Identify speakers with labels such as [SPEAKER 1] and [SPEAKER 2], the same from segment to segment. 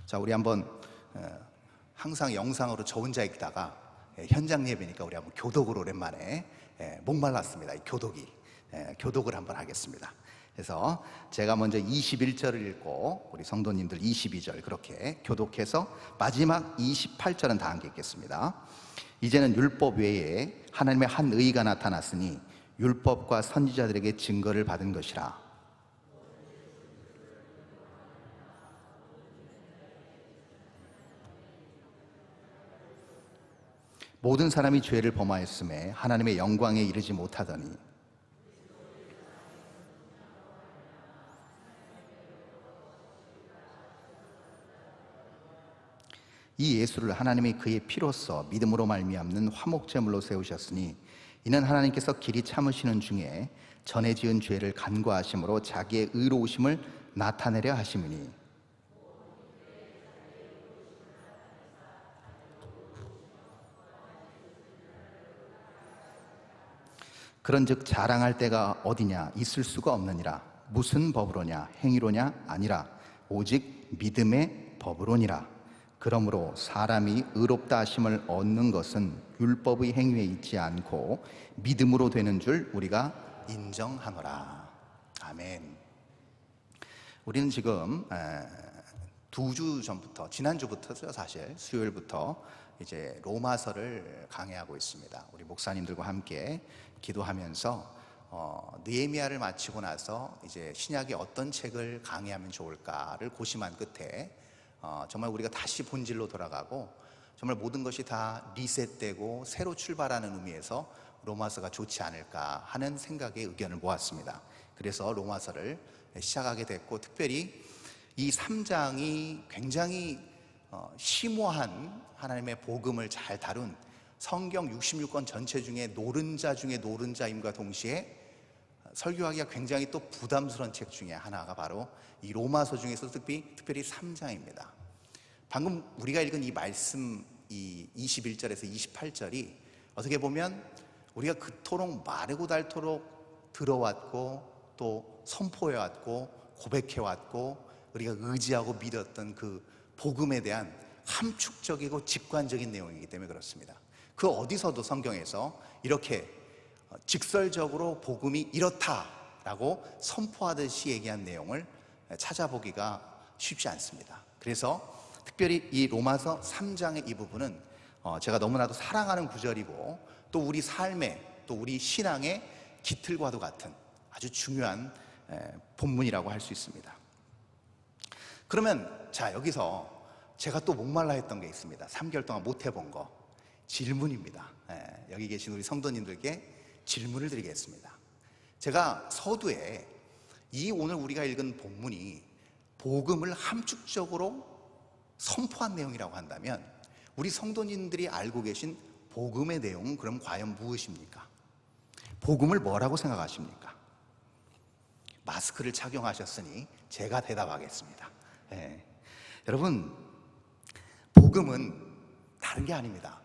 [SPEAKER 1] 자, 우리 한번 항상 영상으로 저 혼자 있다가 현장 예배니까 우리 한번 교독을 오랜만에 목말랐습니다. 이 교독이 교독을 한번 하겠습니다. 그래서 제가 먼저 21절을 읽고 우리 성도님들 22절 그렇게 교독해서 마지막 28절은 다 함께 읽겠습니다. 이제는 율법 외에 하나님의 한 의가 나타났으니 율법과 선지자들에게 증거를 받은 것이라. 모든 사람이 죄를 범하였음에 하나님의 영광에 이르지 못하더니 이 예수를 하나님이 그의 피로써 믿음으로 말미암는 화목제물로 세우셨으니 이는 하나님께서 길이 참으시는 중에 전에 지은 죄를 간과하심으로 자기의 의로우심을 나타내려 하심이니. 그런즉 자랑할 때가 어디냐? 있을 수가 없느니라. 무슨 법으로냐? 행위로냐? 아니라 오직 믿음의 법으로니라. 그러므로 사람이 의롭다 하심을 얻는 것은 율법의 행위에 있지 않고 믿음으로 되는 줄 우리가 인정하노라. 아멘. 우리는 지금 2주 전부터, 지난주부터죠, 사실 수요일부터 이제 로마서를 강해하고 있습니다. 우리 목사님들과 함께 기도하면서 느헤미야를 마치고 나서 이제 신약의 어떤 책을 강해하면 좋을까를 고심한 끝에 정말 우리가 다시 본질로 돌아가고 정말 모든 것이 다 리셋되고 새로 출발하는 의미에서 로마서가 좋지 않을까 하는 생각에 의견을 모았습니다. 그래서 로마서를 시작하게 됐고, 특별히 이 3장이 굉장히 심오한 하나님의 복음을 잘 다룬 성경 66권 전체 중에 노른자 중에 노른자임과 동시에 설교하기가 굉장히 또 부담스러운 책 중에 하나가 바로 이 로마서 중에서 특별히 3장입니다. 방금 우리가 읽은 이 말씀, 이 21절에서 28절이 어떻게 보면 우리가 그토록 마르고 닳도록 들어왔고 또 선포해왔고 고백해왔고 우리가 의지하고 믿었던 그 복음에 대한 함축적이고 직관적인 내용이기 때문에 그렇습니다. 그 어디서도 성경에서 이렇게 직설적으로 복음이 이렇다라고 선포하듯이 얘기한 내용을 찾아보기가 쉽지 않습니다. 그래서 특별히 이 로마서 3장의 이 부분은 제가 너무나도 사랑하는 구절이고 또 우리 삶의, 또 우리 신앙의 기틀과도 같은 아주 중요한 본문이라고 할 수 있습니다. 그러면 자, 여기서 제가 또 목말라 했던 게 있습니다. 3개월 동안 못 해본 거, 질문입니다. 여기 계신 우리 성도님들께 질문을 드리겠습니다. 제가 서두에 이 오늘 우리가 읽은 본문이 복음을 함축적으로 선포한 내용이라고 한다면 우리 성도님들이 알고 계신 복음의 내용은 그럼 과연 무엇입니까? 복음을 뭐라고 생각하십니까? 마스크를 착용하셨으니 제가 대답하겠습니다. 여러분, 복음은 다른 게 아닙니다.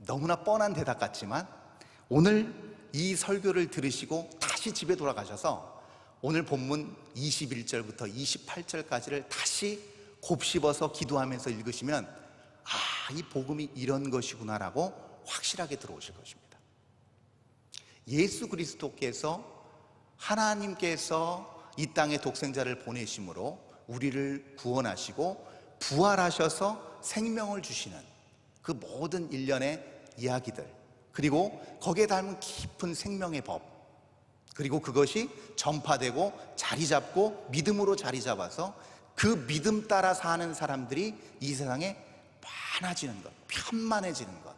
[SPEAKER 1] 너무나 뻔한 대답 같지만 오늘 이 설교를 들으시고 다시 집에 돌아가셔서 오늘 본문 21절부터 28절까지를 다시 곱씹어서 기도하면서 읽으시면 이 복음이 이런 것이구나라고 확실하게 들어오실 것입니다. 예수 그리스도께서, 하나님께서 이 땅에 독생자를 보내심으로 우리를 구원하시고 부활하셔서 생명을 주시는 그 모든 일련의 이야기들, 그리고 거기에 닮은 깊은 생명의 법, 그리고 그것이 전파되고 자리 잡고 믿음으로 자리 잡아서 그 믿음 따라 사는 사람들이 이 세상에 많아지는 것, 편만해지는 것,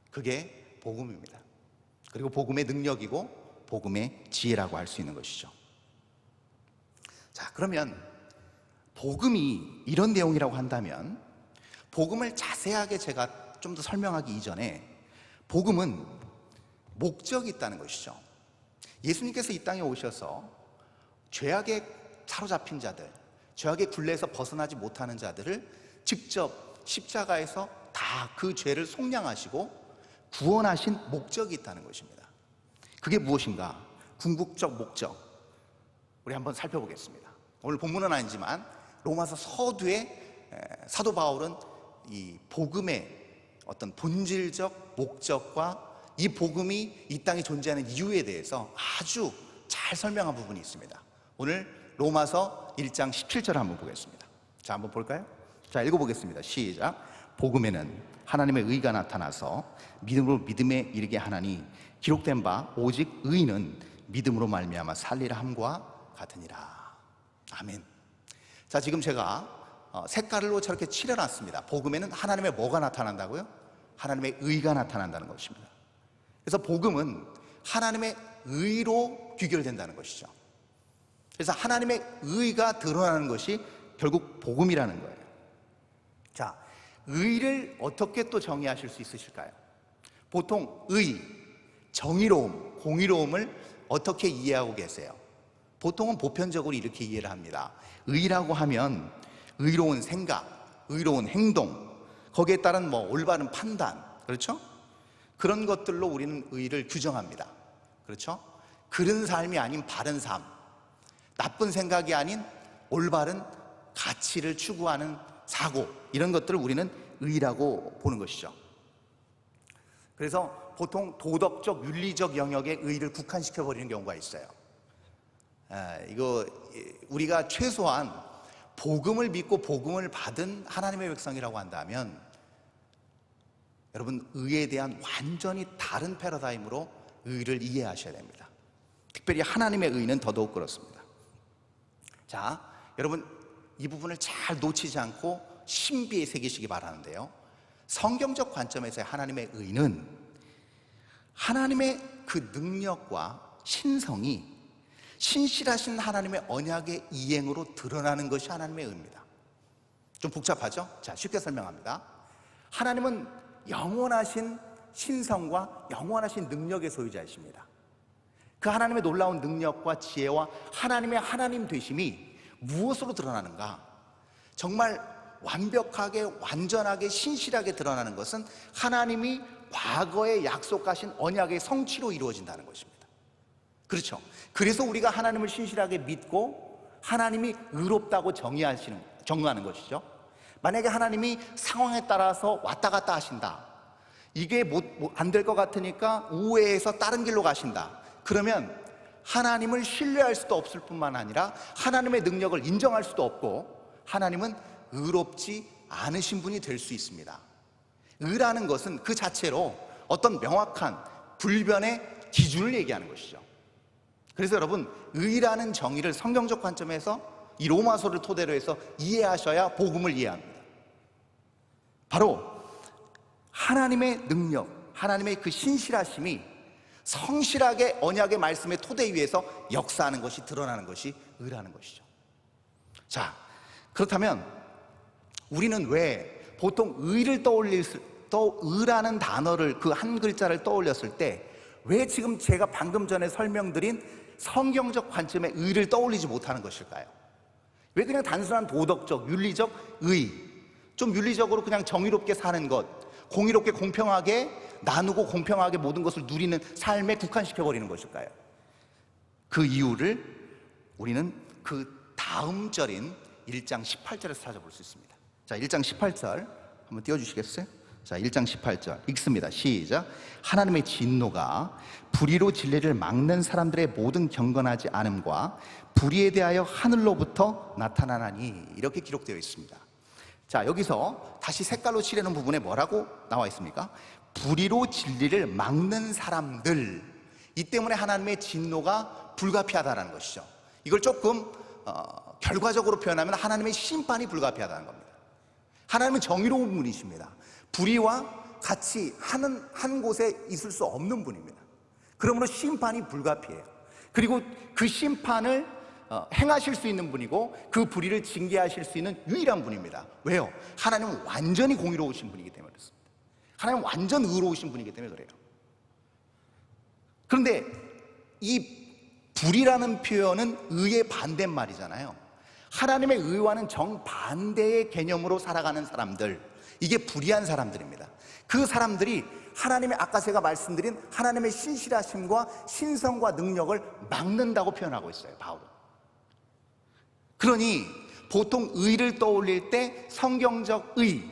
[SPEAKER 1] 그게 복음입니다. 그리고 복음의 능력이고 복음의 지혜라고 할 수 있는 것이죠. 자, 그러면 복음이 이런 내용이라고 한다면 복음을 자세하게 제가 좀 더 설명하기 이전에 복음은 목적이 있다는 것이죠. 예수님께서 이 땅에 오셔서 죄악에 사로잡힌 자들, 죄악의 굴레에서 벗어나지 못하는 자들을 직접 십자가에서 다 그 죄를 속량하시고 구원하신 목적이 있다는 것입니다. 그게 무엇인가? 궁극적 목적, 우리 한번 살펴보겠습니다. 오늘 본문은 아니지만
[SPEAKER 2] 로마서 서두에 사도 바울은 이 복음의 어떤 본질적 목적과 이 복음이 이 땅에 존재하는 이유에 대해서 아주 잘 설명한 부분이 있습니다. 오늘 로마서 1장 17절 한번 보겠습니다. 자, 한번 볼까요? 자, 읽어보겠습니다. 시작. 복음에는 하나님의 의가 나타나서 믿음으로 믿음에 이르게 하나니 기록된 바 오직 의인은 믿음으로 말미암아 살리라 함과 같으니라. 아멘. 자, 지금 제가 색깔로 저렇게 칠해놨습니다. 복음에는 하나님의 뭐가 나타난다고요? 하나님의 의가 나타난다는 것입니다. 그래서 복음은 하나님의 의로 귀결된다는 것이죠. 그래서 하나님의 의가 드러나는 것이 결국 복음이라는 거예요. 자, 의를 어떻게 또 정의하실 수 있으실까요? 보통 의, 정의로움, 공의로움을 어떻게 이해하고 계세요? 보통은 보편적으로 이렇게 이해를 합니다. 의라고 하면 의로운 생각, 의로운 행동, 거기에 따른 올바른 판단, 그렇죠? 그런 것들로 우리는 의를 규정합니다. 그렇죠? 그른 삶이 아닌 바른 삶, 나쁜 생각이 아닌 올바른 가치를 추구하는 사고, 이런 것들을 우리는 의라고 보는 것이죠. 그래서 보통 도덕적, 윤리적 영역에 의를 국한시켜버리는 경우가 있어요. 이거 우리가 최소한 복음을 믿고 복음을 받은 하나님의 백성이라고 한다면 여러분, 의에 대한 완전히 다른 패러다임으로 의를 이해하셔야 됩니다. 특별히 하나님의 의는 더더욱 그렇습니다. 자, 여러분, 이 부분을 잘 놓치지 않고 신비에 새기시기 바라는데요, 성경적 관점에서의 하나님의 의는 하나님의 그 능력과 신성이 신실하신 하나님의 언약의 이행으로 드러나는 것이 하나님의 의입니다. 좀 복잡하죠? 자, 쉽게 설명합니다. 하나님은 영원하신 신성과 영원하신 능력의 소유자이십니다. 그 하나님의 놀라운 능력과 지혜와 하나님의 하나님 되심이 무엇으로 드러나는가? 정말 완벽하게, 완전하게, 신실하게 드러나는 것은 하나님이 과거에 약속하신 언약의 성취로 이루어진다는 것입니다. 그렇죠? 그래서 우리가 하나님을 신실하게 믿고 하나님이 의롭다고 정의하는 것이죠. 만약에 하나님이 상황에 따라서 왔다 갔다 하신다, 이게 안 될 것 같으니까 우회해서 다른 길로 가신다, 그러면 하나님을 신뢰할 수도 없을 뿐만 아니라 하나님의 능력을 인정할 수도 없고 하나님은 의롭지 않으신 분이 될 수 있습니다. 의라는 것은 그 자체로 어떤 명확한 불변의 기준을 얘기하는 것이죠. 그래서 여러분, 의라는 정의를 성경적 관점에서 이 로마서를 토대로 해서 이해하셔야 복음을 이해합니다. 바로 하나님의 능력, 하나님의 그 신실하심이 성실하게 언약의 말씀의 토대 위에서 역사하는 것이, 드러나는 것이 의라는 것이죠. 자, 그렇다면 우리는 왜 보통 의라는 단어를, 그 한 글자를 떠올렸을 때 왜 지금 제가 방금 전에 설명드린 성경적 관점의 의를 떠올리지 못하는 것일까요? 왜 그냥 단순한 도덕적, 윤리적 의, 좀 윤리적으로 그냥 정의롭게 사는 것, 공의롭게 공평하게 나누고 공평하게 모든 것을 누리는 삶에 국한시켜버리는 것일까요? 그 이유를 우리는 그 다음 절인 1장 18절에서 찾아볼 수 있습니다. 자, 1장 18절 한번 띄워주시겠어요? 자, 1장 18절 읽습니다. 시작. 하나님의 진노가 불의로 진리를 막는 사람들의 모든 경건하지 않음과 불의에 대하여 하늘로부터 나타나나니, 이렇게 기록되어 있습니다. 자, 여기서 다시 색깔로 칠해놓은 부분에 뭐라고 나와 있습니까? 불의로 진리를 막는 사람들, 이 때문에 하나님의 진노가 불가피하다는 것이죠. 이걸 조금 결과적으로 표현하면 하나님의 심판이 불가피하다는 겁니다. 하나님은 정의로운 분이십니다. 불의와 같이 한 곳에 있을 수 없는 분입니다. 그러므로 심판이 불가피해요. 그리고 그 심판을 행하실 수 있는 분이고 그 불의를 징계하실 수 있는 유일한 분입니다. 왜요? 하나님은 완전히 공의로우신 분이기 때문에 그렇습니다. 하나님은 완전 의로우신 분이기 때문에 그래요. 그런데 이 불의라는 표현은 의의 반대말이잖아요. 하나님의 의와는 정반대의 개념으로 살아가는 사람들, 이게 불의한 사람들입니다. 그 사람들이 하나님의, 아까 제가 말씀드린 하나님의 신실하심과 신성과 능력을 막는다고 표현하고 있어요, 바울은. 그러니 보통 의를 떠올릴 때 성경적 의,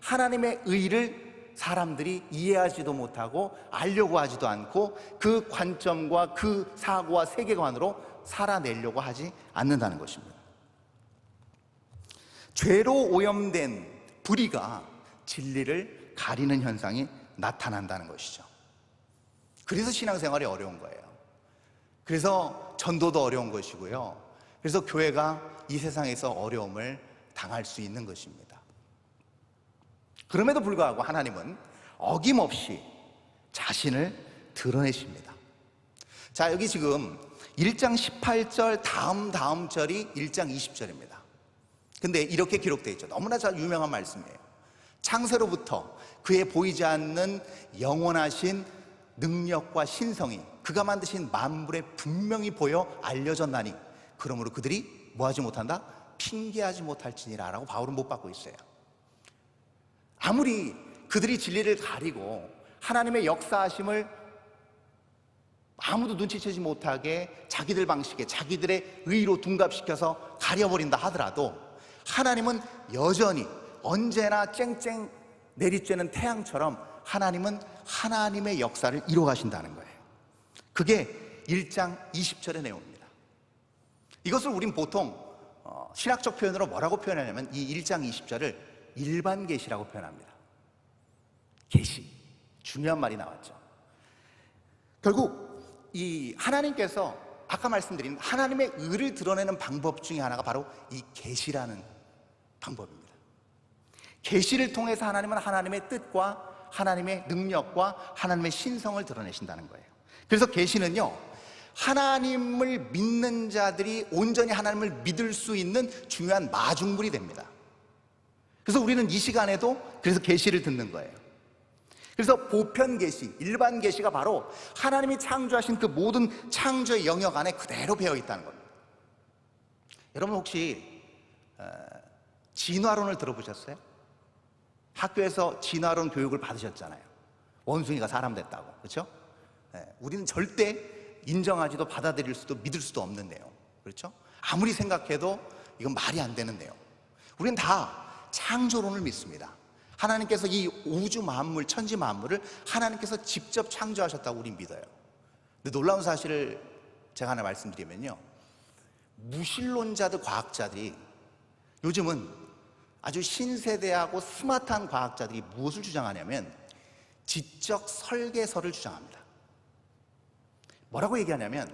[SPEAKER 2] 하나님의 의를 사람들이 이해하지도 못하고 알려고 하지도 않고 그 관점과 그 사고와 세계관으로 살아내려고 하지 않는다는 것입니다. 죄로 오염된 불의가 진리를 가리는 현상이 나타난다는 것이죠. 그래서 신앙생활이 어려운 거예요. 그래서 전도도 어려운 것이고요. 그래서 교회가 이 세상에서 어려움을 당할 수 있는 것입니다. 그럼에도 불구하고 하나님은 어김없이 자신을 드러내십니다. 자, 여기 지금 1장 18절 다음 절이 1장 20절입니다. 근데 이렇게 기록되어 있죠. 너무나 잘 유명한 말씀이에요. 창세로부터 그의 보이지 않는 영원하신 능력과 신성이 그가 만드신 만물에 분명히 보여 알려졌나니 그러므로 그들이 뭐하지 못한다? 핑계하지 못할지니라 라고 바울은 못 받고 있어요. 아무리 그들이 진리를 가리고 하나님의 역사하심을 아무도 눈치채지 못하게 자기들 방식에 자기들의 의로 둔갑시켜서 가려버린다 하더라도 하나님은 여전히 언제나 쨍쨍 내리쬐는 태양처럼 하나님은 하나님의 역사를 이루어가신다는 거예요. 그게 1장 20절의 내용입니다. 이것을 우린 보통 신학적 표현으로 뭐라고 표현하냐면 이 1장 20절을 일반 계시라고 표현합니다. 계시, 중요한 말이 나왔죠. 결국 이 하나님께서 아까 말씀드린 하나님의 의를 드러내는 방법 중에 하나가 바로 이 계시라는 방법입니다. 계시를 통해서 하나님은 하나님의 뜻과 하나님의 능력과 하나님의 신성을 드러내신다는 거예요. 그래서 계시는요, 하나님을 믿는 자들이 온전히 하나님을 믿을 수 있는 중요한 마중물이 됩니다. 그래서 우리는 이 시간에도 그래서 계시를 듣는 거예요. 그래서 보편 계시, 일반 계시가 바로 하나님이 창조하신 그 모든 창조의 영역 안에 그대로 배어 있다는 겁니다. 여러분 혹시 진화론을 들어보셨어요? 학교에서 진화론 교육을 받으셨잖아요. 원숭이가 사람 됐다고, 그렇죠? 우리는 절대 인정하지도 받아들일 수도 믿을 수도 없는 내용, 그렇죠? 아무리 생각해도 이건 말이 안 되는 내용. 우리는 다 창조론을 믿습니다. 하나님께서 이 우주 만물, 천지 만물을 하나님께서 직접 창조하셨다고 우리는 믿어요. 근데 놀라운 사실을 제가 하나 말씀드리면요, 무신론자들, 과학자들이 요즘은 아주 신세대하고 스마트한 과학자들이 무엇을 주장하냐면 지적 설계설을 주장합니다. 뭐라고 얘기하냐면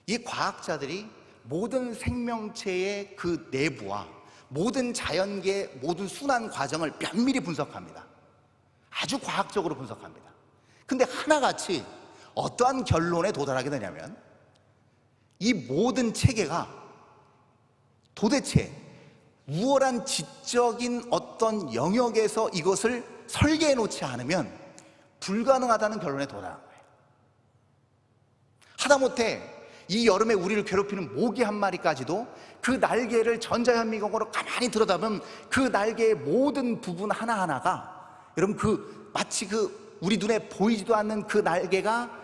[SPEAKER 2] 이 과학자들이 모든 생명체의 그 내부와 모든 자연계의 모든 순환 과정을 면밀히 분석합니다. 아주 과학적으로 분석합니다. 근데 하나같이 어떠한 결론에 도달하게 되냐면 이 모든 체계가 도대체 우월한 지적인 어떤 영역에서 이것을 설계해 놓지 않으면 불가능하다는 결론에 도달한 거예요. 하다못해 이 여름에 우리를 괴롭히는 모기 한 마리까지도 그 날개를 전자현미경으로 가만히 들여다보면 그 날개의 모든 부분 하나하나가 여러분 마치 우리 눈에 보이지도 않는 그 날개가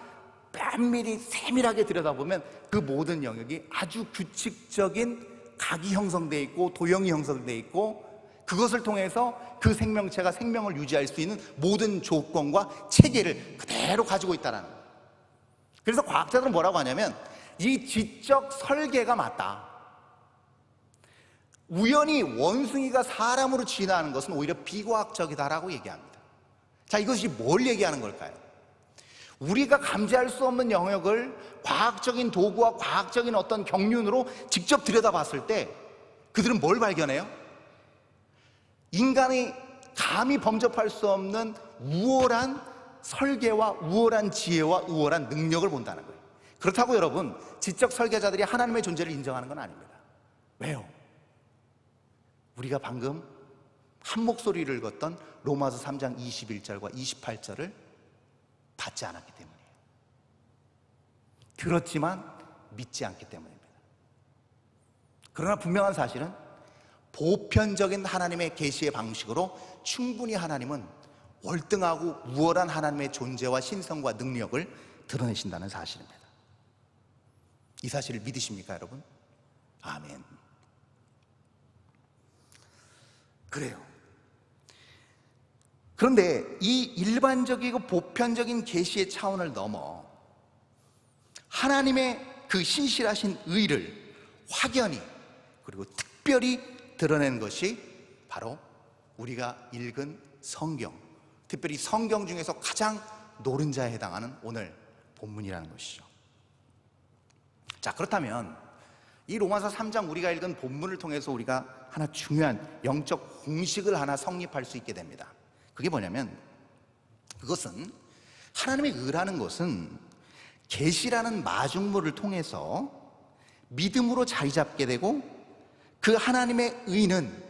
[SPEAKER 2] 면밀히 세밀하게 들여다보면 그 모든 영역이 아주 규칙적인 각이 형성되어 있고 도형이 형성되어 있고 그것을 통해서 그 생명체가 생명을 유지할 수 있는 모든 조건과 체계를 그대로 가지고 있다는 거예요. 그래서 과학자들은 뭐라고 하냐면 이 지적 설계가 맞다. 우연히 원숭이가 사람으로 진화하는 것은 오히려 비과학적이다라고 얘기합니다. 자, 이것이 뭘 얘기하는 걸까요? 우리가 감지할 수 없는 영역을 과학적인 도구와 과학적인 어떤 경륜으로 직접 들여다봤을 때 그들은 뭘 발견해요? 인간이 감히 범접할 수 없는 우월한 설계와 우월한 지혜와 우월한 능력을 본다는 거예요. 그렇다고 여러분, 지적 설계자들이 하나님의 존재를 인정하는 건 아닙니다. 왜요? 우리가 방금 한 목소리를 읽었던 로마서 3장 21절과 28절을 받지 않았기 때문이에요. 들었지만 믿지 않기 때문입니다. 그러나 분명한 사실은 보편적인 하나님의 계시의 방식으로 충분히 하나님은 월등하고 우월한 하나님의 존재와 신성과 능력을 드러내신다는 사실입니다. 이 사실을 믿으십니까, 여러분? 아멘. 그래요. 그런데 이 일반적이고 보편적인 계시의 차원을 넘어 하나님의 그 신실하신 의를 확연히 그리고 특별히 드러내는 것이 바로 우리가 읽은 성경, 특별히 성경 중에서 가장 노른자에 해당하는 오늘 본문이라는 것이죠. 자, 그렇다면 이 로마서 3장 우리가 읽은 본문을 통해서 우리가 하나 중요한 영적 공식을 하나 성립할 수 있게 됩니다. 그게 뭐냐면, 그것은 하나님의 의라는 것은 계시라는 마중물을 통해서 믿음으로 자리 잡게 되고, 그 하나님의 의는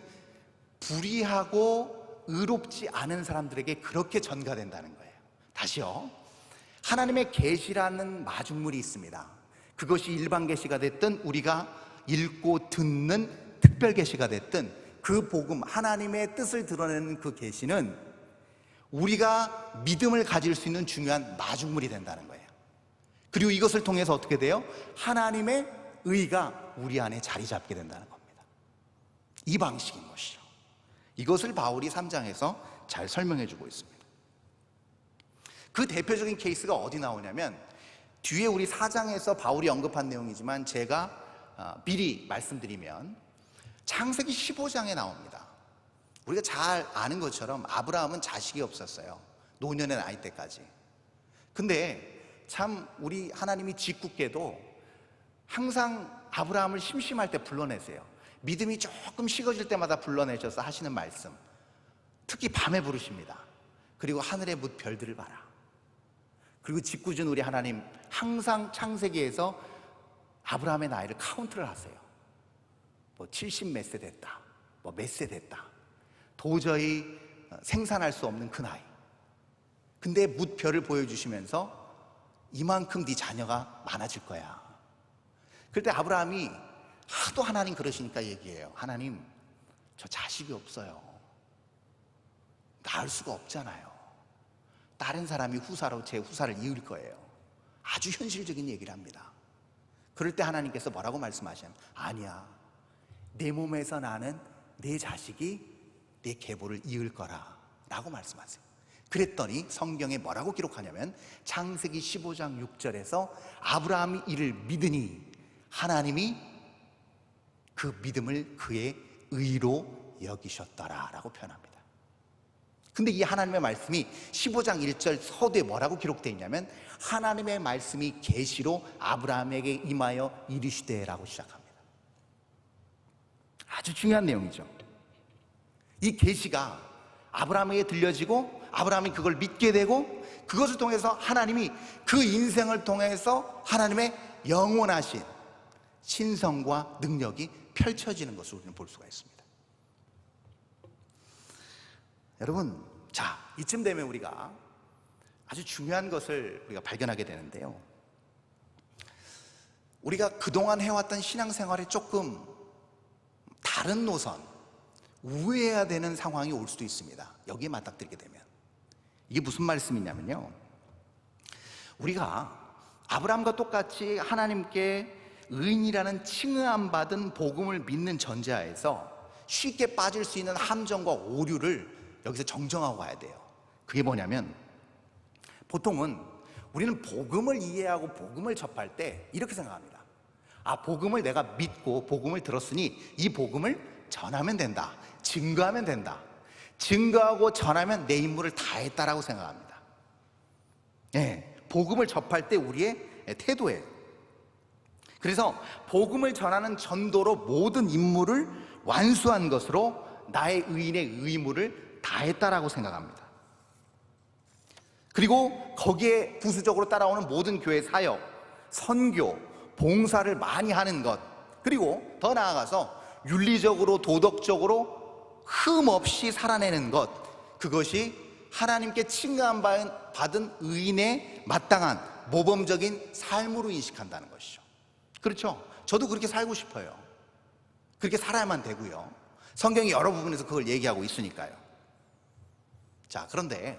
[SPEAKER 2] 불의하고 의롭지 않은 사람들에게 그렇게 전가된다는 거예요. 다시요, 하나님의 계시라는 마중물이 있습니다. 그것이 일반 계시가 됐든 우리가 읽고 듣는 특별 계시가 됐든 그 복음, 하나님의 뜻을 드러내는 그 계시는 우리가 믿음을 가질 수 있는 중요한 마중물이 된다는 거예요. 그리고 이것을 통해서 어떻게 돼요? 하나님의 의가 우리 안에 자리 잡게 된다는 겁니다. 이 방식인 것이죠. 이것을 바울이 3장에서 잘 설명해 주고 있습니다. 그 대표적인 케이스가 어디 나오냐면, 뒤에 우리 4장에서 바울이 언급한 내용이지만 제가 미리 말씀드리면 창세기 15장에 나옵니다. 우리가 잘 아는 것처럼 아브라함은 자식이 없었어요. 노년의 나이 때까지. 근데 참 우리 하나님이 짓궂게도 항상 아브라함을 심심할 때 불러내세요. 믿음이 조금 식어질 때마다 불러내셔서 하시는 말씀, 특히 밤에 부르십니다. 그리고 하늘의 뭇 별들을 봐라. 그리고 짓궂은 우리 하나님 항상 창세기에서 아브라함의 나이를 카운트를 하세요. 뭐 70 몇 세 됐다, 뭐 몇 세 됐다, 도저히 생산할 수 없는 그 나이. 근데 뭇별을 보여주시면서 이만큼 네 자녀가 많아질 거야. 그럴 때 아브라함이 하도 하나님 그러시니까 얘기해요. 하나님, 저 자식이 없어요. 낳을 수가 없잖아요. 다른 사람이 후사로 제 후사를 이을 거예요. 아주 현실적인 얘기를 합니다. 그럴 때 하나님께서 뭐라고 말씀하시냐면, 아니야, 내 몸에서 나는 내 자식이 내 계보를 이을 거라 라고 말씀하세요. 그랬더니 성경에 뭐라고 기록하냐면 창세기 15장 6절에서 아브라함이 이를 믿으니 하나님이 그 믿음을 그의 의로 여기셨더라 라고 표현합니다. 근데 이 하나님의 말씀이 15장 1절 서두에 뭐라고 기록되어 있냐면, 하나님의 말씀이 계시로 아브라함에게 임하여 이르시되 라고 시작합니다. 아주 중요한 내용이죠. 이 계시가 아브라함에게 들려지고 아브라함이 그걸 믿게 되고, 그것을 통해서 하나님이 그 인생을 통해서 하나님의 영원하신 신성과 능력이 펼쳐지는 것을 우리는 볼 수가 있습니다. 여러분, 자, 이쯤 되면 우리가 아주 중요한 것을 우리가 발견하게 되는데요. 우리가 그동안 해왔던 신앙생활에 조금 다른 노선, 우회해야 되는 상황이 올 수도 있습니다. 여기에 맞닥뜨리게 되면. 이게 무슨 말씀이냐면요, 우리가 아브라함과 똑같이 하나님께 의인이라는 칭의함 받은 복음을 믿는 전제하에서 쉽게 빠질 수 있는 함정과 오류를 여기서 정정하고 가야 돼요. 그게 뭐냐면, 보통은 우리는 복음을 이해하고 복음을 접할 때 이렇게 생각합니다. 아, 복음을 내가 믿고 복음을 들었으니 이 복음을 전하면 된다, 증거하면 된다, 증거하고 전하면 내 임무를 다 했다라고 생각합니다. 복음을 접할 때 우리의 태도예요. 그래서 복음을 전하는 전도로 모든 임무를 완수한 것으로 나의 의인의 의무를 다 했다라고 생각합니다. 그리고 거기에 부수적으로 따라오는 모든 교회 사역, 선교, 봉사를 많이 하는 것, 그리고 더 나아가서 윤리적으로 도덕적으로 흠 없이 살아내는 것, 그것이 하나님께 칭의함 받은 의인의 마땅한 모범적인 삶으로 인식한다는 것이죠. 그렇죠? 저도 그렇게 살고 싶어요. 그렇게 살아야만 되고요. 성경이 여러 부분에서 그걸 얘기하고 있으니까요. 자, 그런데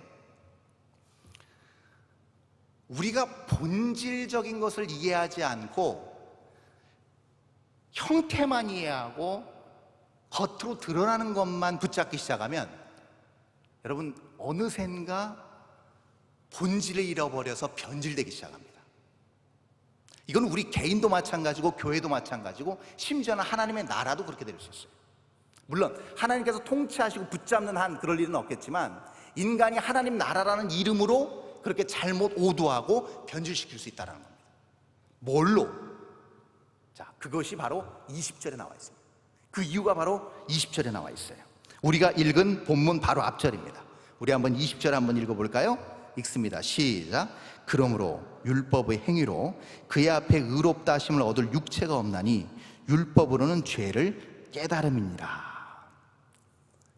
[SPEAKER 2] 우리가 본질적인 것을 이해하지 않고 형태만 이해하고 겉으로 드러나는 것만 붙잡기 시작하면 여러분 어느샌가 본질을 잃어버려서 변질되기 시작합니다. 이건 우리 개인도 마찬가지고 교회도 마찬가지고 심지어는 하나님의 나라도 그렇게 될 수 있어요. 물론 하나님께서 통치하시고 붙잡는 한 그럴 일은 없겠지만 인간이 하나님 나라라는 이름으로 그렇게 잘못 오도하고 변질시킬 수 있다는 겁니다. 뭘로? 자, 그것이 바로 20절에 나와 있습니다. 그 이유가 바로 20절에 나와 있어요. 우리가 읽은 본문 바로 앞절입니다. 우리 한번 20절 한번 읽어볼까요? 읽습니다. 시작. 그러므로 율법의 행위로 그의 앞에 의롭다 하심을 얻을 육체가 없나니 율법으로는 죄를 깨달음이니라.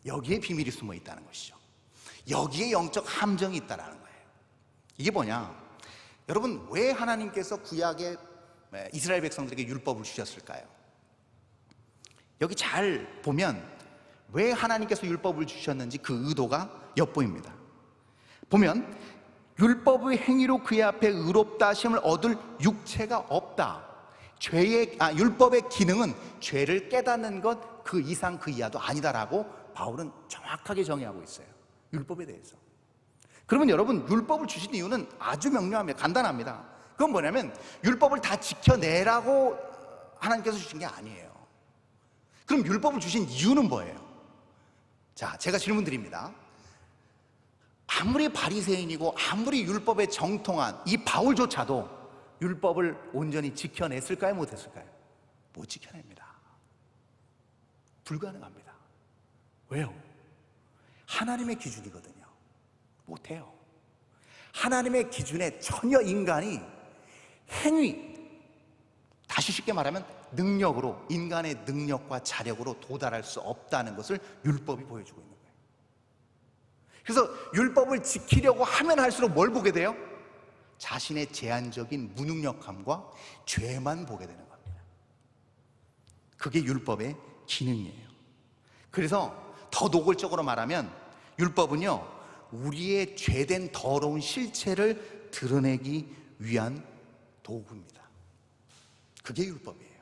[SPEAKER 2] 여기에 비밀이 숨어 있다는 것이죠. 여기에 영적 함정이 있다는 거예요. 이게 뭐냐? 여러분, 왜 하나님께서 구약에 이스라엘 백성들에게 율법을 주셨을까요? 여기 잘 보면 왜 하나님께서 율법을 주셨는지 그 의도가 엿보입니다. 보면 율법의 행위로 그의 앞에 의롭다 하심을 얻을 육체가 없다. 율법의 기능은 죄를 깨닫는 것 그 이상 그 이하도 아니다라고 바울은 정확하게 정의하고 있어요. 율법에 대해서. 그러면 여러분, 율법을 주신 이유는 아주 명료합니다. 간단합니다. 그건 뭐냐면 율법을 다 지켜내라고 하나님께서 주신 게 아니에요. 그럼 율법을 주신 이유는 뭐예요? 자, 제가 질문 드립니다. 아무리 바리새인이고 아무리 율법에 정통한 이 바울조차도 율법을 온전히 지켜냈을까요? 못했을까요? 못 지켜냅니다. 불가능합니다. 왜요? 하나님의 기준이거든요. 못해요. 하나님의 기준에 전혀 인간이 행위, 다시 쉽게 말하면 능력으로, 인간의 능력과 자력으로 도달할 수 없다는 것을 율법이 보여주고 있는 거예요. 그래서 율법을 지키려고 하면 할수록 뭘 보게 돼요? 자신의 제한적인 무능력함과 죄만 보게 되는 겁니다. 그게 율법의 기능이에요. 그래서 더 노골적으로 말하면 율법은요, 우리의 죄된 더러운 실체를 드러내기 위한 도구입니다. 그게 율법이에요.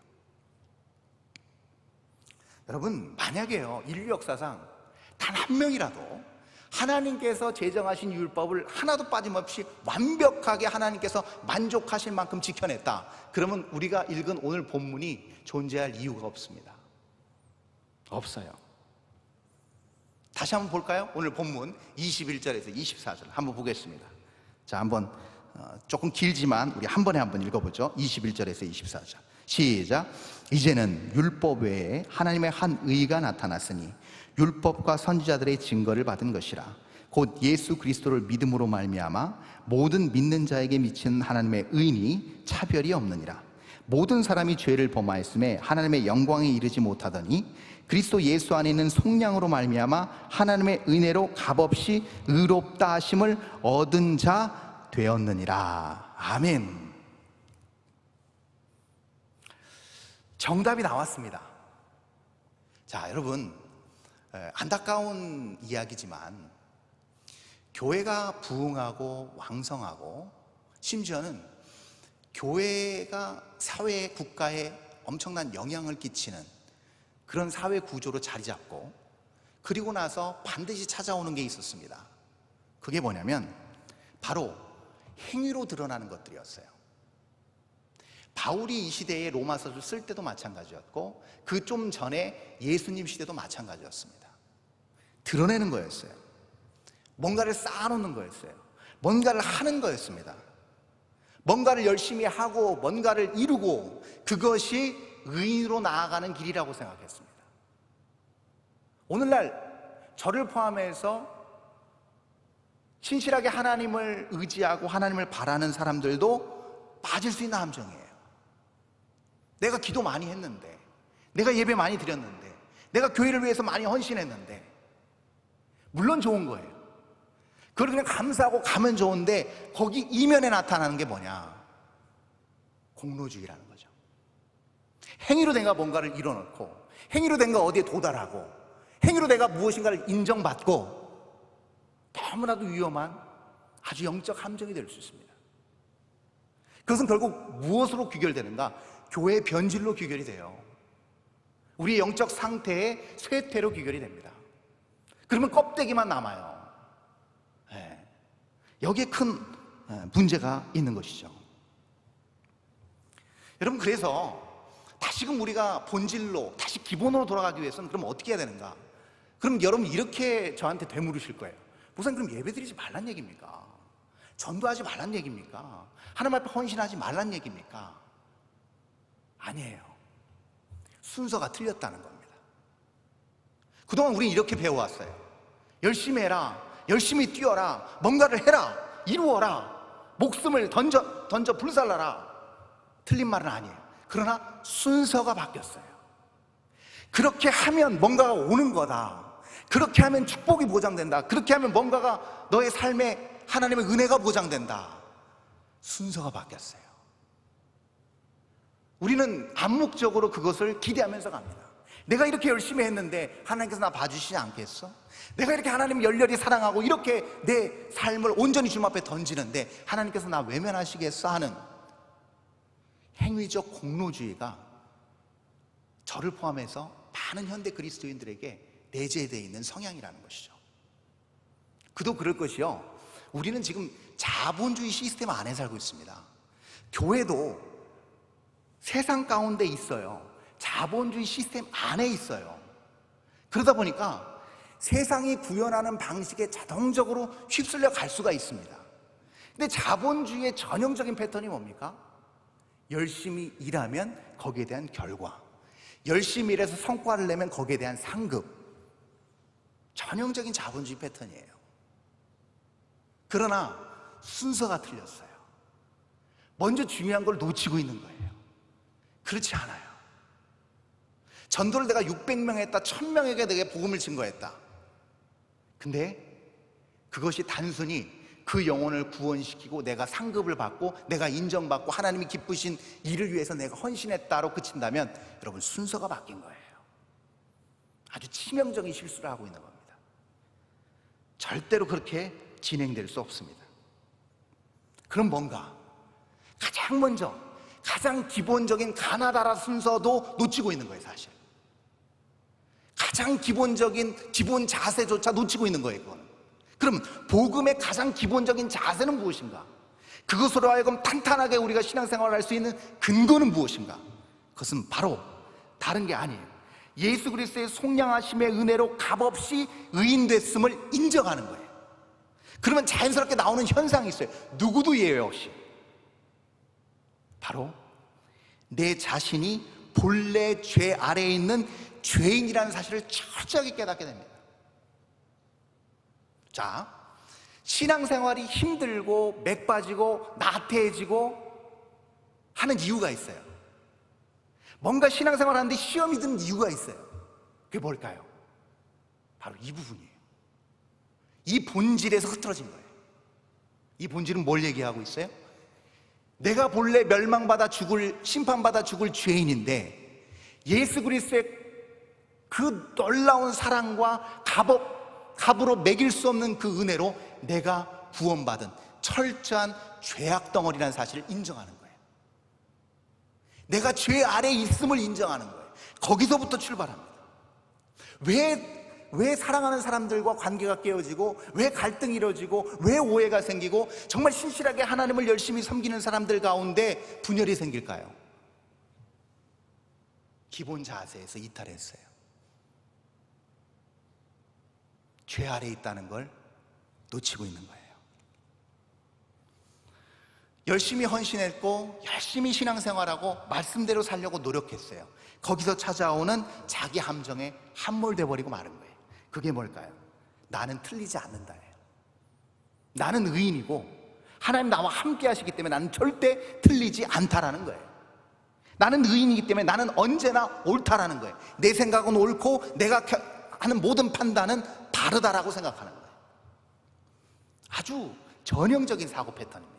[SPEAKER 2] 여러분, 만약에요, 인류 역사상 단 한 명이라도 하나님께서 제정하신 율법을 하나도 빠짐없이 완벽하게 하나님께서 만족하실 만큼 지켜냈다, 그러면 우리가 읽은 오늘 본문이 존재할 이유가 없습니다. 없어요. 다시 한번 볼까요? 오늘 본문 21절에서 24절 한번 보겠습니다. 자, 한번 조금 길지만 우리 한 번에 한번 읽어보죠. 21절에서 24절 시작. 이제는 율법 외에 하나님의 한 의가 나타났으니 율법과 선지자들의 증거를 받은 것이라. 곧 예수 그리스도를 믿음으로 말미암아 모든 믿는 자에게 미치는 하나님의 의니 차별이 없느니라. 모든 사람이 죄를 범하였음에 하나님의 영광에 이르지 못하더니 그리스도 예수 안에 있는 속량으로 말미암아 하나님의 은혜로 값없이 의롭다 하심을 얻은 자 되었느니라. 아멘. 정답이 나왔습니다. 자, 여러분, 안타까운 이야기지만 교회가 부흥하고 왕성하고 심지어는 교회가 사회에, 국가에 엄청난 영향을 끼치는 그런 사회 구조로 자리 잡고 그리고 나서 반드시 찾아오는 게 있었습니다. 그게 뭐냐면 바로 행위로 드러나는 것들이었어요. 바울이 이 시대에 로마서를 쓸 때도 마찬가지였고 그 좀 전에 예수님 시대도 마찬가지였습니다. 드러내는 거였어요. 뭔가를 쌓아놓는 거였어요. 뭔가를 하는 거였습니다. 뭔가를 열심히 하고 뭔가를 이루고 그것이 의인으로 나아가는 길이라고 생각했습니다. 오늘날 저를 포함해서 신실하게 하나님을 의지하고 하나님을 바라는 사람들도 빠질 수 있는 함정이에요. 내가 기도 많이 했는데, 내가 예배 많이 드렸는데, 내가 교회를 위해서 많이 헌신했는데, 물론 좋은 거예요. 그걸 그냥 감사하고 가면 좋은데 거기 이면에 나타나는 게 뭐냐? 공로주의라는 거죠. 행위로 내가 뭔가를 이뤄놓고 행위로 내가 어디에 도달하고 행위로 내가 무엇인가를 인정받고 너무나도 위험한 아주 영적 함정이 될 수 있습니다. 그것은 결국 무엇으로 귀결되는가? 교회의 변질로 귀결이 돼요. 우리의 영적 상태의 쇠퇴로 귀결이 됩니다. 그러면 껍데기만 남아요. 여기에 큰 문제가 있는 것이죠. 여러분, 그래서 다시금 우리가 본질로, 다시 기본으로 돌아가기 위해서는 그럼 어떻게 해야 되는가? 그럼 여러분 이렇게 저한테 되물으실 거예요. 목사님, 그럼 예배드리지 말란 얘기입니까? 전도하지 말란 얘기입니까? 하나님 앞에 헌신하지 말란 얘기입니까? 아니에요. 순서가 틀렸다는 겁니다. 그동안 우리는 이렇게 배워왔어요. 열심히 해라, 열심히 뛰어라, 뭔가를 해라, 이루어라, 목숨을 던져 불살라라. 틀린 말은 아니에요. 그러나 순서가 바뀌었어요. 그렇게 하면 뭔가가 오는 거다. 그렇게 하면 축복이 보장된다. 그렇게 하면 뭔가가 너의 삶에 하나님의 은혜가 보장된다. 순서가 바뀌었어요. 우리는 암묵적으로 그것을 기대하면서 갑니다. 내가 이렇게 열심히 했는데 하나님께서 나 봐주시지 않겠어? 내가 이렇게 하나님을 열렬히 사랑하고 이렇게 내 삶을 온전히 주님 앞에 던지는데 하나님께서 나 외면하시겠어? 하는 행위적 공로주의가 저를 포함해서 많은 현대 그리스도인들에게 내재되어 있는 성향이라는 것이죠. 그도 그럴 것이요, 우리는 지금 자본주의 시스템 안에 살고 있습니다. 교회도 세상 가운데 있어요. 자본주의 시스템 안에 있어요. 그러다 보니까 세상이 구현하는 방식에 자동적으로 휩쓸려 갈 수가 있습니다. 근데 자본주의의 전형적인 패턴이 뭡니까? 열심히 일하면 거기에 대한 결과, 열심히 일해서 성과를 내면 거기에 대한 상급. 전형적인 자본주의 패턴이에요. 그러나 순서가 틀렸어요. 먼저 중요한 걸 놓치고 있는 거예요. 그렇지 않아요. 전도를 내가 600명 했다, 1000명에게 내가 복음을 증거했다. 근데 그것이 단순히 그 영혼을 구원시키고 내가 상급을 받고 내가 인정받고 하나님이 기쁘신 일을 위해서 내가 헌신했다로 그친다면 여러분, 순서가 바뀐 거예요. 아주 치명적인 실수를 하고 있는 겁니다. 절대로 그렇게 진행될 수 없습니다. 그럼 뭔가 가장 먼저, 가장 기본적인 가나다라 순서도 놓치고 있는 거예요. 사실 가장 기본적인 기본 자세조차 놓치고 있는 거예요. 그거는. 그럼 복음의 가장 기본적인 자세는 무엇인가? 그것으로 하여금 탄탄하게 우리가 신앙생활을 할 수 있는 근거는 무엇인가? 그것은 바로 다른 게 아니에요. 예수 그리스도의 속량하심의 은혜로 값없이 의인됐음을 인정하는 거예요. 그러면 자연스럽게 나오는 현상이 있어요. 누구도 예외 없이. 바로 내 자신이 본래 죄 아래에 있는 죄인이라는 사실을 철저하게 깨닫게 됩니다. 자, 신앙생활이 힘들고 맥 빠지고 나태해지고 하는 이유가 있어요. 뭔가 신앙생활 하는데 시험이 드는 이유가 있어요. 그게 뭘까요? 바로 이 부분이에요. 이 본질에서 흐트러진 거예요. 이 본질은 뭘 얘기하고 있어요? 내가 본래 멸망받아 죽을, 심판받아 죽을 죄인인데 예수 그리스도의 그 놀라운 사랑과 값으로 매길 수 없는 그 은혜로 내가 구원받은 철저한 죄악 덩어리라는 사실을 인정하는 거예요. 내가 죄 아래에 있음을 인정하는 거예요. 거기서부터 출발합니다. 왜 사랑하는 사람들과 관계가 깨어지고, 왜 갈등이 이루어지고, 왜 오해가 생기고, 정말 신실하게 하나님을 열심히 섬기는 사람들 가운데 분열이 생길까요? 기본 자세에서 이탈했어요. 죄 아래에 있다는 걸 놓치고 있는 거예요. 열심히 헌신했고 열심히 신앙생활하고 말씀대로 살려고 노력했어요. 거기서 찾아오는 자기 함정에 함몰돼 버리고 마는 거예요. 그게 뭘까요? 나는 틀리지 않는다예요. 나는 의인이고 하나님 나와 함께 하시기 때문에 나는 절대 틀리지 않다라는 거예요. 나는 의인이기 때문에 나는 언제나 옳다라는 거예요. 내 생각은 옳고 내가 하는 모든 판단은 바르다라고 생각하는 거예요. 아주 전형적인 사고 패턴입니다.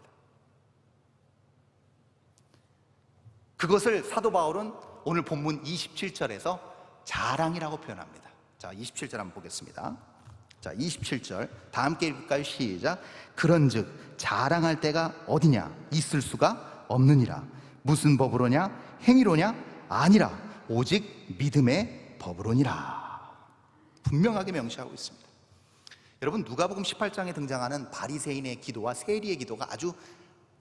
[SPEAKER 2] 그것을 사도 바울은 오늘 본문 27절에서 자랑이라고 표현합니다. 자, 27절 한번 보겠습니다. 자, 27절 다 함께 읽을까요? 시작. 그런즉 자랑할 때가 어디냐? 있을 수가 없느니라. 무슨 법으로냐? 행위로냐? 아니라
[SPEAKER 1] 오직 믿음의 법으로니라. 분명하게 명시하고 있습니다. 여러분, 누가복음 18장에 등장하는 바리새인의 기도와 세리의 기도가 아주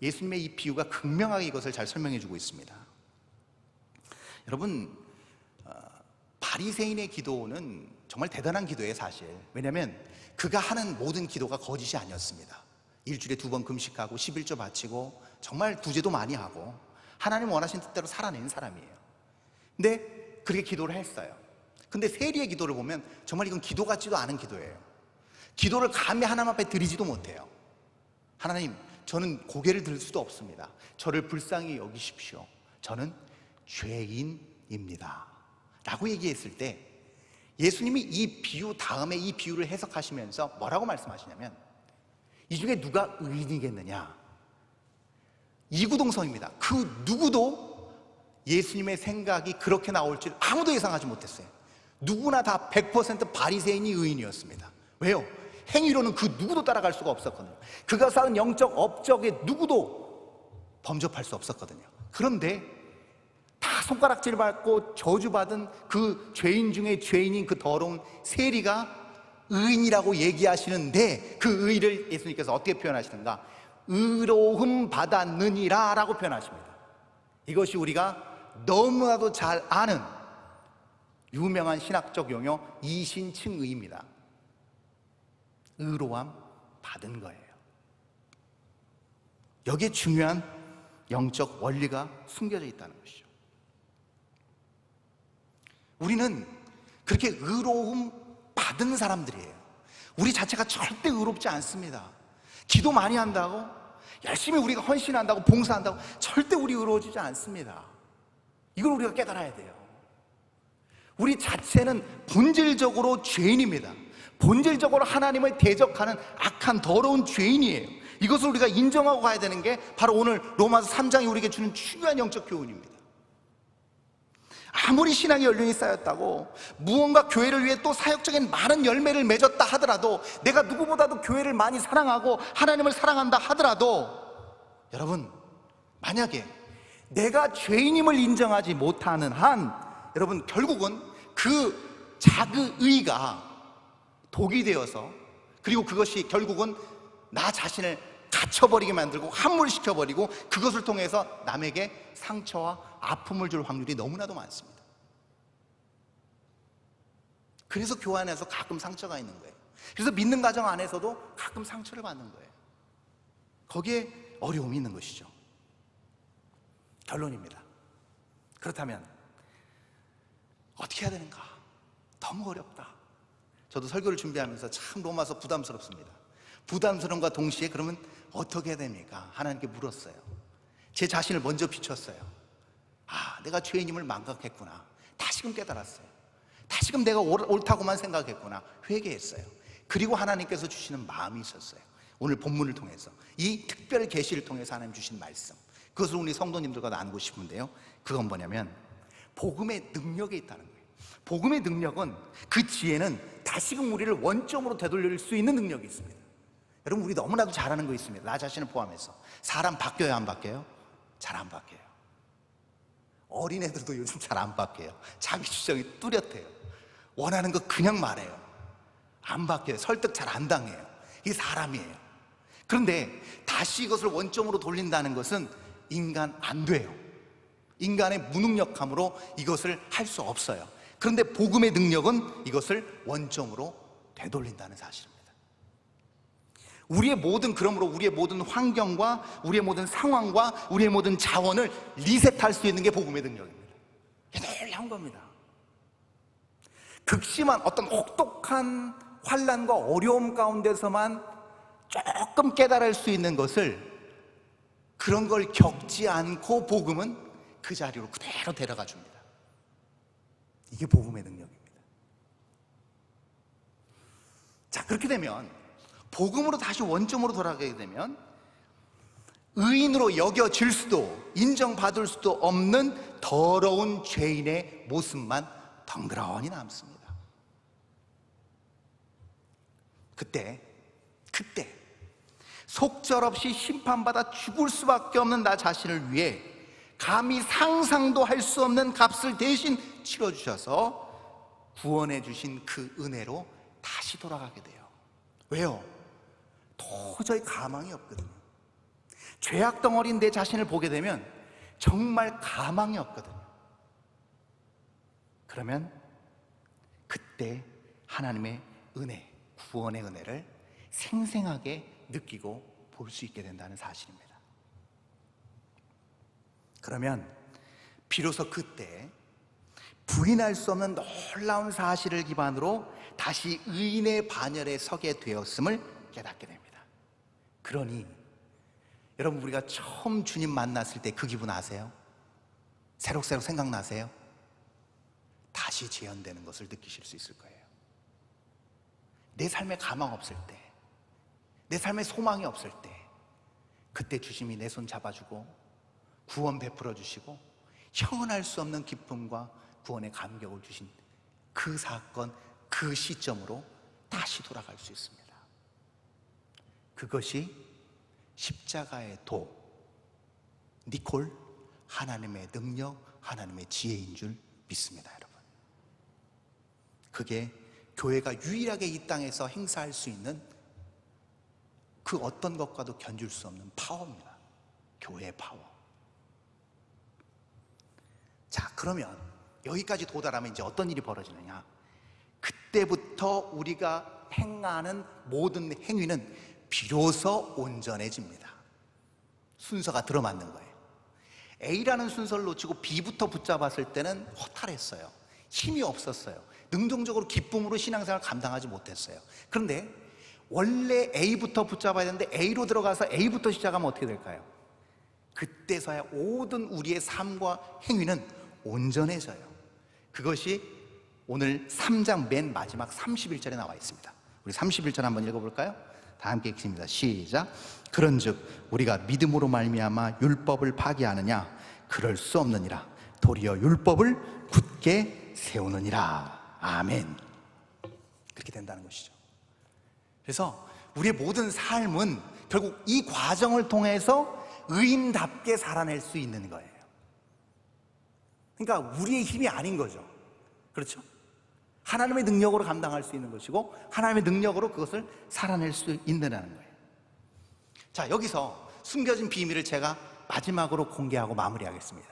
[SPEAKER 1] 예수님의 이 비유가 극명하게 이것을 잘 설명해 주고 있습니다. 여러분, 바리새인의 기도는 정말 대단한 기도예요, 사실. 왜냐하면 그가 하는 모든 기도가 거짓이 아니었습니다. 일주일에 2번 금식하고 11조 바치고 정말 구제도 많이 하고 하나님 원하신 뜻대로 살아내는 사람이에요. 근데 그렇게 기도를 했어요. 근데 세리의 기도를 보면 정말 이건 기도 같지도 않은 기도예요. 기도를 감히 하나님 앞에 드리지도 못해요. 하나님, 저는 고개를 들 수도 없습니다. 저를 불쌍히 여기십시오. 저는 죄인입니다 라고 얘기했을 때 예수님이 이 비유 다음에 이 비유를 해석하시면서 뭐라고 말씀하시냐면, 이 중에 누가 의인이겠느냐, 이구동성입니다. 그 누구도 예수님의 생각이 그렇게 나올 줄 아무도 예상하지 못했어요. 누구나 다 100% 바리새인이 의인이었습니다. 왜요? 행위로는 그 누구도 따라갈 수가 없었거든요. 그가 쌓은 영적 업적에 누구도 범접할 수 없었거든요. 그런데 다 손가락질 받고 저주받은 그 죄인 중에 죄인인 그 더러운 세리가 의인이라고 얘기하시는데, 그 의를 예수님께서 어떻게 표현하시는가? 의로움 받았느니라 라고 표현하십니다. 이것이 우리가 너무나도 잘 아는 유명한 신학적 용어 이신칭의입니다. 의로움 받은 거예요. 여기에 중요한 영적 원리가 숨겨져 있다는 것이죠. 우리는 그렇게 의로움 받은 사람들이에요. 우리 자체가 절대 의롭지 않습니다. 기도 많이 한다고, 열심히 우리가 헌신한다고, 봉사한다고 절대 우리 의로워지지 않습니다. 이걸 우리가 깨달아야 돼요. 우리 자체는 본질적으로 죄인입니다. 본질적으로 하나님을 대적하는 악한 더러운 죄인이에요. 이것을 우리가 인정하고 가야 되는 게 바로 오늘 로마서 3장이 우리에게 주는 중요한 영적 교훈입니다. 아무리 신앙의 연륜이 쌓였다고, 무언가 교회를 위해 또 사역적인 많은 열매를 맺었다 하더라도, 내가 누구보다도 교회를 많이 사랑하고 하나님을 사랑한다 하더라도, 여러분, 만약에 내가 죄인임을 인정하지 못하는 한, 여러분, 결국은 그 자그의가 독이 되어서, 그리고 그것이 결국은 나 자신을 갇혀버리게 만들고 함몰시켜버리고 그것을 통해서 남에게 상처와 아픔을 줄 확률이 너무나도 많습니다. 그래서 교회 안에서 가끔 상처가 있는 거예요. 그래서 믿는 가정 안에서도 가끔 상처를 받는 거예요. 거기에 어려움이 있는 것이죠. 결론입니다. 그렇다면 어떻게 해야 되는가? 너무 어렵다. 저도 설교를 준비하면서 참 로마서 부담스럽습니다. 부담스러움과 동시에 그러면 어떻게 해야 됩니까? 하나님께 물었어요. 제 자신을 먼저 비췄어요. 아, 내가 죄인임을 망각했구나. 다시금 깨달았어요. 다시금 내가 옳다고만 생각했구나. 회개했어요. 그리고 하나님께서 주시는 마음이 있었어요. 오늘 본문을 통해서, 이 특별 계시를 통해서 하나님 주신 말씀, 그것을 우리 성도님들과 나누고 싶은데요, 그건 뭐냐면 복음의 능력에 있다는 거예요. 복음의 능력은, 그 지혜는 다시금 우리를 원점으로 되돌릴 수 있는 능력이 있습니다. 여러분, 우리 너무나도 잘하는 거 있습니다. 나 자신을 포함해서. 사람 바뀌어요, 안 바뀌어요? 잘 안 바뀌어요. 어린애들도 요즘 잘 안 바뀌어요. 자기 주장이 뚜렷해요. 원하는 거 그냥 말해요. 안 바뀌어요. 설득 잘 안 당해요. 이게 사람이에요. 그런데 다시 이것을 원점으로 돌린다는 것은 인간 안 돼요. 인간의 무능력함으로 이것을 할 수 없어요. 그런데 복음의 능력은 이것을 원점으로 되돌린다는 사실입니다. 우리의 모든, 그러므로 우리의 모든 환경과 우리의 모든 상황과 우리의 모든 자원을 리셋할 수 있는 게 복음의 능력입니다. 이게 놀라운 겁니다. 극심한 어떤 혹독한 환난과 어려움 가운데서만 조금 깨달을 수 있는 것을, 그런 걸 겪지 않고 복음은 그 자리로 그대로 데려가 줍니다. 이게 복음의 능력입니다. 자, 그렇게 되면, 복음으로 다시 원점으로 돌아가게 되면 의인으로 여겨질 수도 인정받을 수도 없는 더러운 죄인의 모습만 덩그러니 남습니다. 그때 속절없이 심판받아 죽을 수밖에 없는 나 자신을 위해 감히 상상도 할 수 없는 값을 대신
[SPEAKER 2] 치러 주셔서 구원해 주신 그 은혜로 다시 돌아가게 돼요. 왜요? 도저히 가망이 없거든요. 죄악 덩어리인 내 자신을 보게 되면 정말 가망이 없거든요. 그러면 그때 하나님의 은혜, 구원의 은혜를 생생하게 느끼고 볼 수 있게 된다는 사실입니다. 그러면 비로소 그때 부인할 수 없는 놀라운 사실을 기반으로 다시 의인의 반열에 서게 되었음을 깨닫게 됩니다. 그러니 여러분, 우리가 처음 주님 만났을 때 그 기분 아세요? 새록새록 생각나세요? 다시 재현되는 것을 느끼실 수 있을 거예요. 내 삶에 가망 없을 때, 내 삶에 소망이 없을 때, 그때 주님이 내 손 잡아주고 구원 베풀어 주시고 형언할 수 없는 기쁨과 구원의 감격을 주신 그 사건, 그 시점으로 다시 돌아갈 수 있습니다. 그것이 십자가의 도, 니콜, 하나님의 능력, 하나님의 지혜인 줄 믿습니다, 여러분. 그게 교회가 유일하게 이 땅에서 행사할 수 있는 그 어떤 것과도 견줄 수 없는 파워입니다. 교회의 파워. 자, 그러면 여기까지 도달하면 이제 어떤 일이 벌어지느냐? 그때부터 우리가 행하는 모든 행위는 비로소 온전해집니다. 순서가 들어맞는 거예요. A라는 순서를 놓치고 B부터 붙잡았을 때는 허탈했어요. 힘이 없었어요. 능동적으로 기쁨으로 신앙생활을 감당하지 못했어요. 그런데 원래 A부터 붙잡아야 되는데 A로 들어가서 A부터 시작하면 어떻게 될까요? 그때서야 모든 우리의 삶과 행위는 온전해져요. 그것이 오늘 3장 맨 마지막 31절에 나와 있습니다. 우리 31절 한번 읽어볼까요? 다 함께 읽습니다. 시작. 그런즉 우리가 믿음으로 말미암아 율법을 파기하느냐? 그럴 수 없느니라. 도리어 율법을 굳게 세우느니라. 아멘. 그렇게 된다는 것이죠. 그래서 우리의 모든 삶은 결국 이 과정을 통해서 의인답게 살아낼 수 있는 거예요. 그러니까 우리의 힘이 아닌 거죠. 그렇죠? 하나님의 능력으로 감당할 수 있는 것이고 하나님의 능력으로 그것을 살아낼 수 있느냐는 거예요. 자, 여기서 숨겨진 비밀을 제가 마지막으로 공개하고 마무리하겠습니다.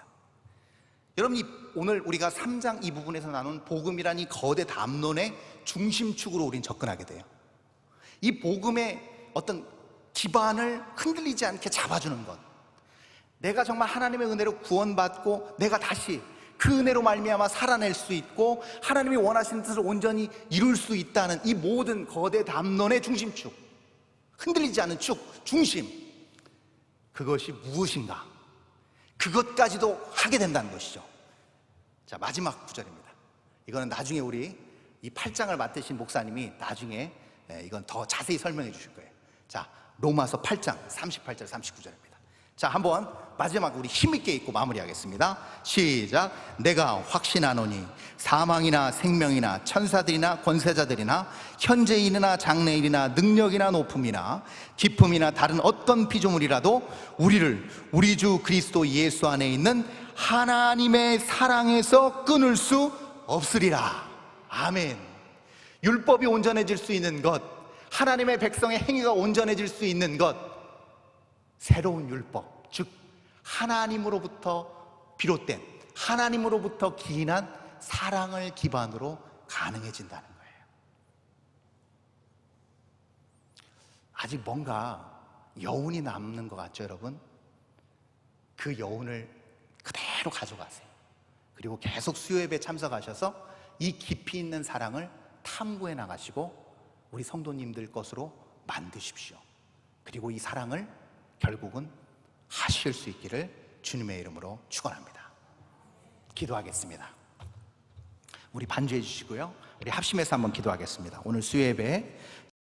[SPEAKER 2] 여러분, 오늘 우리가 3장 이 부분에서 나눈 복음이란 이 거대 담론의 중심축으로 우린 접근하게 돼요. 이 복음의 어떤 기반을 흔들리지 않게 잡아주는 것, 내가 정말 하나님의 은혜로 구원받고 내가 다시 그 은혜로 말미암아 살아낼 수 있고 하나님이 원하시는 뜻을 온전히 이룰 수 있다는 이 모든 거대 담론의 중심축, 흔들리지 않는 축, 중심, 그것이 무엇인가? 그것까지도 하게 된다는 것이죠. 자, 마지막 구절입니다. 이거는 나중에 우리 이 8장을 맡으신 목사님이 나중에 이건 더 자세히 설명해 주실 거예요. 자, 로마서 8장 38절 39절입니다. 자, 한번 마지막 우리 힘있게 읽고 마무리하겠습니다. 시작. 내가 확신하노니 사망이나 생명이나 천사들이나 권세자들이나 현재일이나 장래일이나 능력이나 높음이나 기품이나 다른 어떤 피조물이라도 우리를 우리 주 그리스도 예수 안에 있는 하나님의 사랑에서 끊을 수 없으리라. 아멘. 율법이 온전해질 수 있는 것, 하나님의 백성의 행위가 온전해질 수 있는 것, 새로운 율법, 즉 하나님으로부터 비롯된, 하나님으로부터 기인한 사랑을 기반으로 가능해진다는 거예요. 아직 뭔가 여운이 남는 것 같죠, 여러분? 그 여운을 그대로 가져가세요. 그리고 계속 수요예배에 참석하셔서 이 깊이 있는 사랑을 탐구해 나가시고 우리 성도님들 것으로 만드십시오. 그리고 이 사랑을 결국은 하실 수 있기를 주님의 이름으로 축원합니다. 기도하겠습니다. 우리 반주해 주시고요, 우리 합심해서 한번 기도하겠습니다. 오늘 수요예배